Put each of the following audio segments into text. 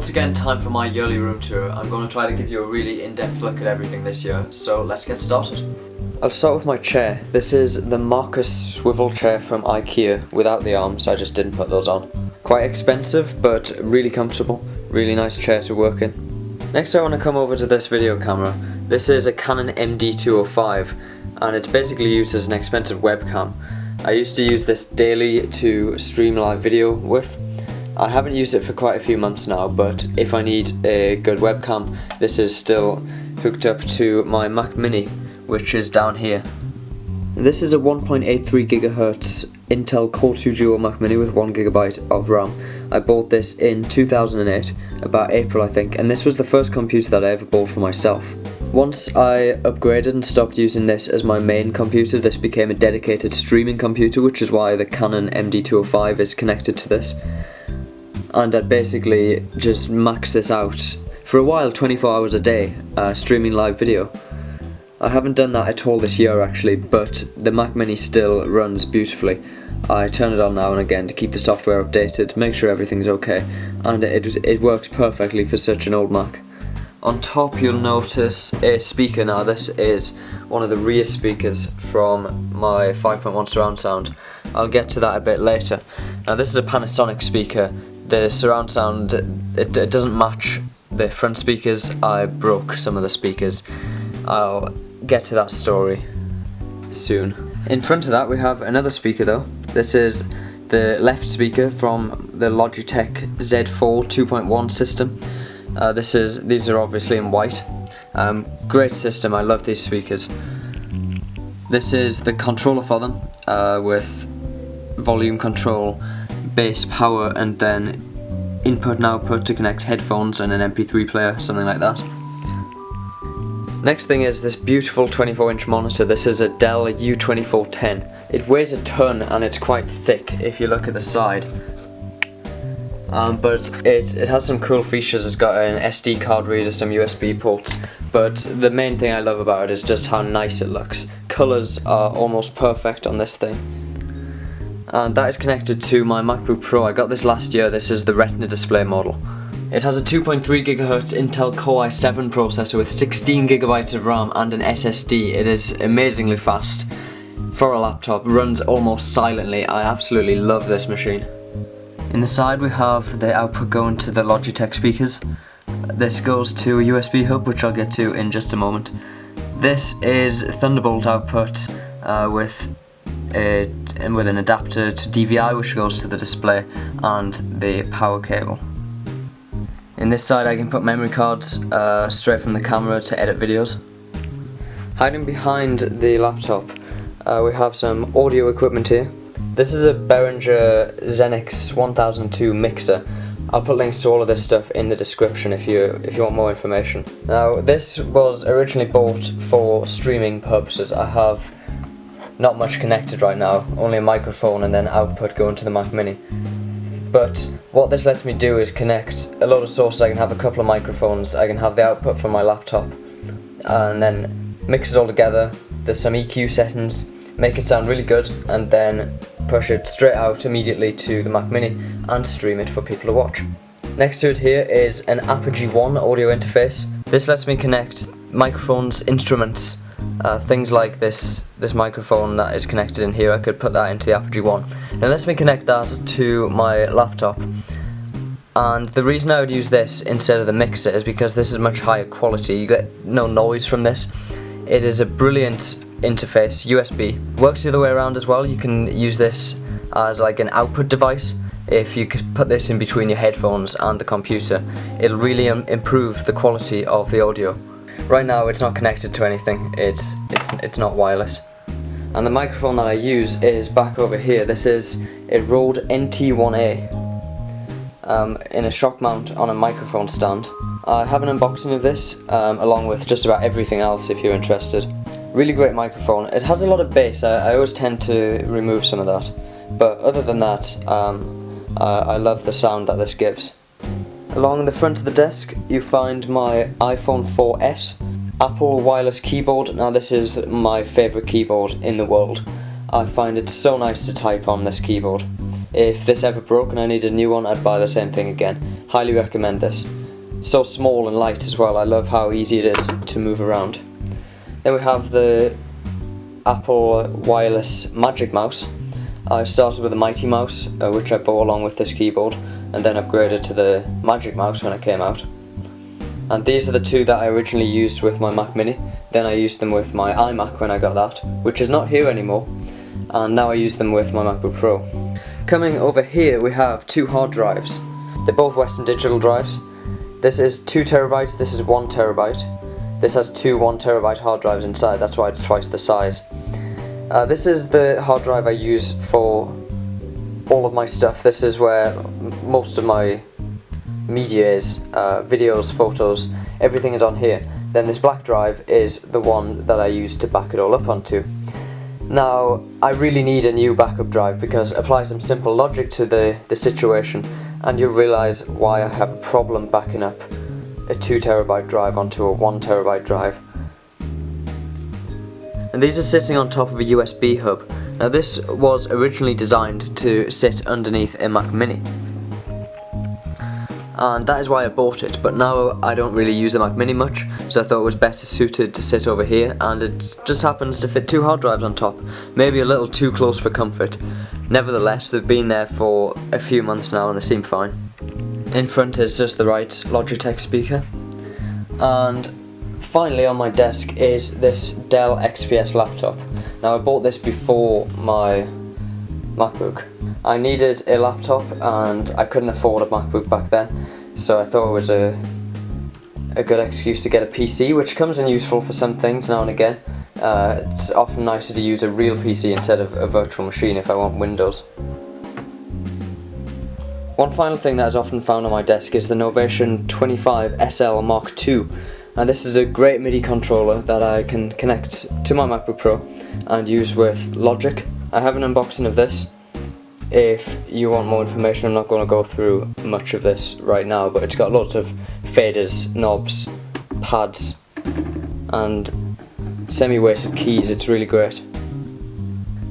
once again time for my yearly room tour. I'm going to try to give you a really in-depth look at everything this year, so let's get started. I'll start with my chair. This is the Markus swivel chair from IKEA without the arms, I just didn't put those on. Quite expensive but really comfortable, really nice chair to work in. Next I want to come over to this video camera. This is a Canon MD205 and it's basically used as an expensive webcam. I used to use this daily to stream live video with. I haven't used it for quite a few months now, but if I need a good webcam, this is still hooked up to my Mac Mini, which is down here. This is a 1.83 GHz Intel Core 2 Duo Mac Mini with 1GB of RAM. I bought this in 2008, about April I think, and this was the first computer that I ever bought for myself. Once I upgraded and stopped using this as my main computer, this became a dedicated streaming computer, which is why the Canon MD205 is connected to this. And I'd basically just max this out for a while, 24 hours a day, streaming live video. I haven't done that at all this year actually, but the Mac Mini still runs beautifully. I turn it on now and again to keep the software updated, make sure everything's okay, and it works perfectly for such an old Mac. On top you'll notice a speaker. Now this is one of the rear speakers from my 5.1 surround sound. I'll get to that a bit later. Now this is a Panasonic speaker. The surround sound, it doesn't match the front speakers. I broke some of the speakers. I'll get to that story soon. In front of that we have another speaker though. This is the left speaker from the Logitech Z4 2.1 system. These are obviously in white. Great system, I love these speakers. This is the controller for them, with volume control, bass, power, and then input and output to connect headphones and an MP3 player, something like that. Next thing is this beautiful 24-inch monitor. This is a Dell U2410. It weighs a ton and it's quite thick if you look at the side. But it has some cool features. It's got an SD card reader, some USB ports, but the main thing I love about it is just how nice it looks. Colours are almost perfect on this thing. And that is connected to my Macbook Pro. I got this last year. This is the Retina display model. It has a 2.3 GHz Intel Core i7 processor with 16GB of RAM and an SSD. It is amazingly fast for a laptop, runs almost silently. I absolutely love this machine. In the side we have the output going to the Logitech speakers. This goes to a USB hub, which I'll get to in just a moment. This is Thunderbolt output with an adapter to DVI, which goes to the display, and the power cable. In this side I can put memory cards straight from the camera to edit videos. Hiding behind the laptop we have some audio equipment here. This is a Behringer Xenyx 1002 mixer. I'll put links to all of this stuff in the description if you want more information. Now this was originally bought for streaming purposes. I have not much connected right now, only a microphone and then output going to the Mac Mini. But what this lets me do is connect a load of sources. I can have a couple of microphones, I can have the output from my laptop, and then mix it all together. There's some EQ settings, make it sound really good, and then push it straight out immediately to the Mac Mini and stream it for people to watch. Next to it here is an Apogee 1 audio interface. This lets me connect microphones, instruments, things like this microphone that is connected in here. I could put that into the Apogee 1. Now lets me connect that to my laptop. And the reason I would use this instead of the mixer is because this is much higher quality. You get no noise from this. It is a brilliant interface, USB. Works the other way around as well. You can use this as like an output device. If you could put this in between your headphones and the computer, it'll really improve the quality of the audio. Right now it's not connected to anything, it's not wireless. And the microphone that I use is back over here. This is a Rode NT1A in a shock mount on a microphone stand. I have an unboxing of this along with just about everything else if you're interested. Really great microphone. It has a lot of bass. I always tend to remove some of that, but other than that I love the sound that this gives. Along the front of the desk you find my iPhone 4S Apple wireless keyboard. Now this is my favourite keyboard in the world. I find it so nice to type on this keyboard. If this ever broke and I needed a new one, I'd buy the same thing again. Highly recommend this. so small and light as well. I love how easy it is to move around. Then we have the Apple wireless Magic Mouse. I started with a Mighty Mouse, which I bought along with this keyboard, and then upgraded to the Magic Mouse when it came out. And these are the two that I originally used with my Mac Mini. Then I used them with my iMac when I got that, which is not here anymore, and now I use them with my MacBook Pro. Coming over here we have two hard drives. They're both Western Digital drives. This is 2 terabytes, this is 1 terabyte. This has two 1 terabyte hard drives inside, that's why it's twice the size. This is the hard drive I use for all of my stuff. This is where most of my media is, videos, photos, everything is on here. Then this black drive is the one that I use to back it all up onto. Now, I really need a new backup drive because apply some simple logic to the situation and you'll realise why I have a problem backing up a 2 terabyte drive onto a 1 terabyte drive. And these are sitting on top of a USB hub. Now this was originally designed to sit underneath a Mac Mini, and that is why I bought it, but now I don't really use the Mac Mini much, so I thought it was better suited to sit over here, and it just happens to fit 2 hard drives on top, maybe a little too close for comfort. Nevertheless, they've been there for a few months now and they seem fine. In front is just the Wright Logitech speaker, and finally on my desk is this Dell XPS laptop. Now I bought this before my MacBook. I needed a laptop and I couldn't afford a MacBook back then, so I thought it was a good excuse to get a PC, which comes in useful for some things now and again. It's often nicer to use a real PC instead of a virtual machine if I want Windows. One final thing that is often found on my desk is the Novation 25SL Mark II. And this is a great MIDI controller that I can connect to my MacBook Pro and use with Logic. I have an unboxing of this. If you want more information, I'm not going to go through much of this right now, but it's got lots of faders, knobs, pads and semi-weighted keys. It's really great.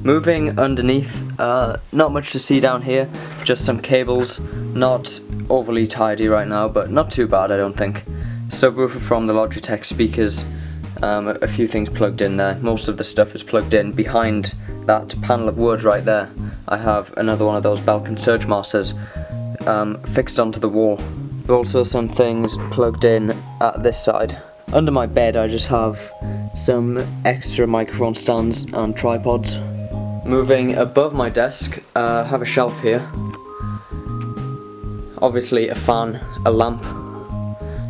Moving underneath, not much to see down here, just some cables, not overly tidy right now, but not too bad I don't think. Subwoofer from the Logitech speakers, a few things plugged in there. Most of the stuff is plugged in behind that panel of wood right there. I have another one of those Belkin Surge Masters fixed onto the wall. There are also some things plugged in at this side. Under my bed I just have some extra microphone stands and tripods. Moving above my desk, I have a shelf here. Obviously a fan, a lamp,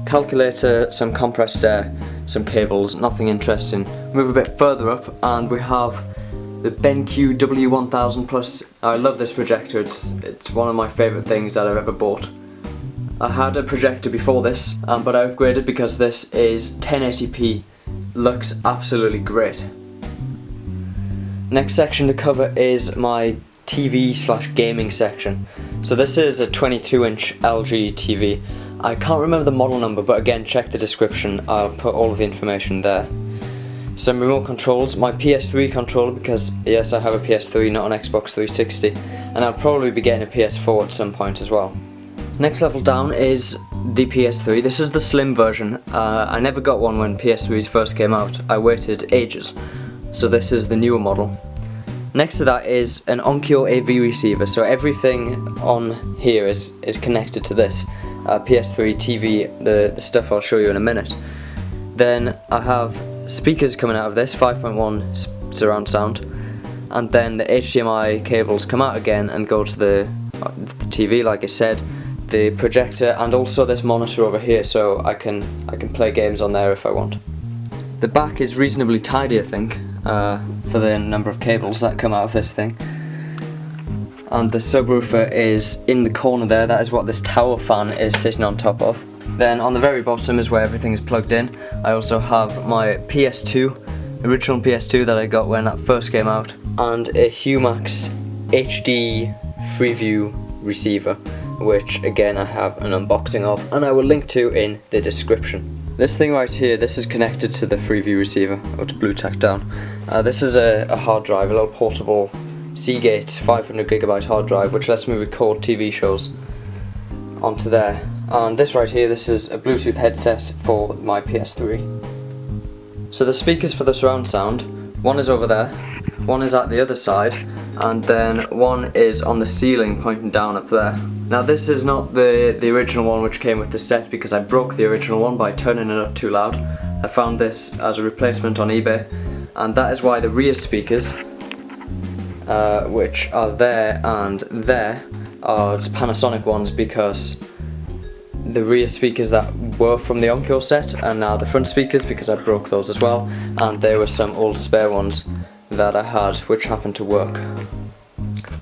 calculator, some compressed air, some cables, nothing interesting. Move a bit further up and we have the BenQ W1000 Plus. I love this projector, it's one of my favourite things that I've ever bought. I had a projector before this, but I upgraded because this is 1080p, looks absolutely great. Next section to cover is my TV/gaming section. So this is a 22-inch LG TV. I can't remember the model number, but again check the description, I'll put all of the information there. Some remote controls, my PS3 controller, because yes I have a PS3 not an Xbox 360, and I'll probably be getting a PS4 at some point as well. Next level down is the PS3. This is the Slim version. I never got one when PS3s first came out, I waited ages, so this is the newer model. Next to that is an Onkyo AV receiver, so everything on here is connected to this. PS3, TV, the stuff I'll show you in a minute. Then I have speakers coming out of this, 5.1 surround sound, and then the HDMI cables come out again and go to the TV like I said, the projector, and also this monitor over here, so I can play games on there if I want. The back is reasonably tidy I think, for the number of cables that come out of this thing. And the subwoofer is in the corner there, that is what this tower fan is sitting on top of. Then on the very bottom is where everything is plugged in. I also have my PS2, original PS2 that I got when that first came out, and a Humax HD Freeview receiver, which again I have an unboxing of and I will link to in the description. This thing right here, this is connected to the Freeview receiver, or to Bluetooth down. This is a hard drive, a little portable Seagate 500GB hard drive, which lets me record TV shows onto there. And this right here, this is a Bluetooth headset for my PS3. So the speakers for the surround sound, one is over there, one is at the other side, and then one is on the ceiling pointing down up there. Now this is not the original one which came with the set, because I broke the original one by turning it up too loud. I found this as a replacement on eBay, and that is why the rear speakers, which are there and there, are just Panasonic ones, because the rear speakers that were from the Onkyo set are now the front speakers, because I broke those as well, and there were some old spare ones that I had which happened to work.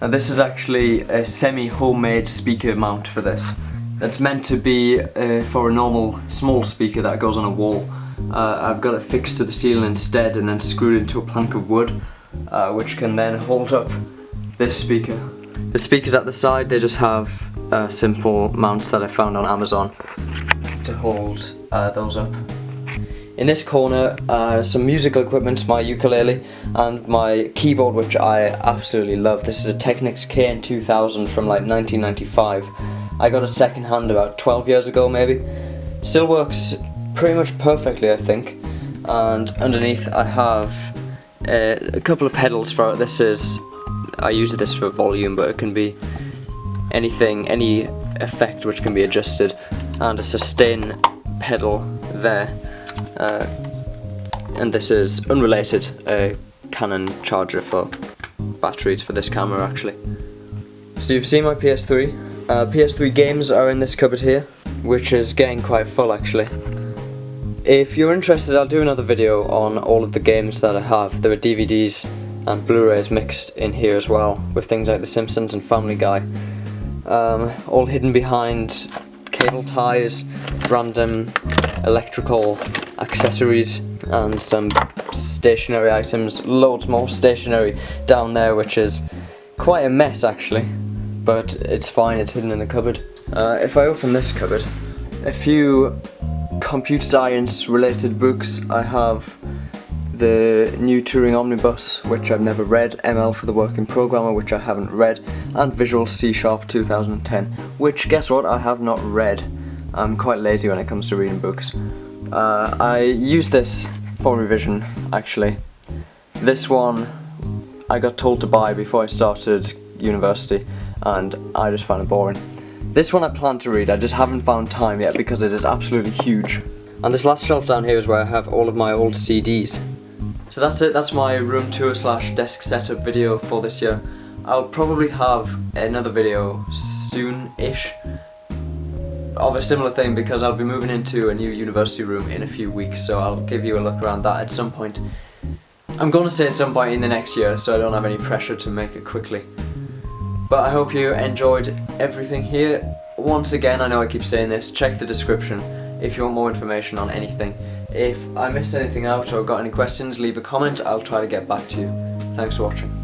And this is actually a semi-homemade speaker mount for this. It's meant to be for a normal small speaker that goes on a wall. I've got it fixed to the ceiling instead and then screwed into a plank of wood, which can then hold up this speaker. The speakers at the side, they just have simple mounts that I found on Amazon to hold those up. In this corner, some musical equipment, my ukulele and my keyboard, which I absolutely love. This is a Xenyx KN2000 from like 1995. I got it second hand about 12 years ago maybe. Still works pretty much perfectly, I think. And underneath I have a couple of pedals for it. I use this for volume, but it can be anything, any effect which can be adjusted, and a sustain pedal there. And this is unrelated, a Canon charger for batteries for this camera actually. So you've seen my PS3. PS3 games are in this cupboard here, which is getting quite full actually. If you're interested, I'll do another video on all of the games that I have. There are DVDs and Blu-rays mixed in here as well, with things like The Simpsons and Family Guy. All hidden behind cable ties, random electrical accessories, and some stationary items. Loads more stationery down there, which is quite a mess actually, but it's fine, it's hidden in the cupboard. If I open this cupboard, a few computer science related books. I have the new Turing Omnibus, which I've never read, ML for the Working Programmer, which I haven't read, and Visual C# 2010, which, guess what, I have not read. I'm quite lazy when it comes to reading books. I use this for revision, actually. This one I got told to buy before I started university, and I just found it boring. This one I plan to read, I just haven't found time yet because it is absolutely huge. And this last shelf down here is where I have all of my old CDs. So that's it, that's my room tour / desk setup video for this year. I'll probably have another video soon-ish of a similar thing, because I'll be moving into a new university room in a few weeks, so I'll give you a look around that at some point. I'm going to say at some point in the next year, so I don't have any pressure to make it quickly. But I hope you enjoyed everything here. Once again, I know I keep saying this, check the description if you want more information on anything. If I missed anything out or got any questions, leave a comment, I'll try to get back to you. Thanks for watching.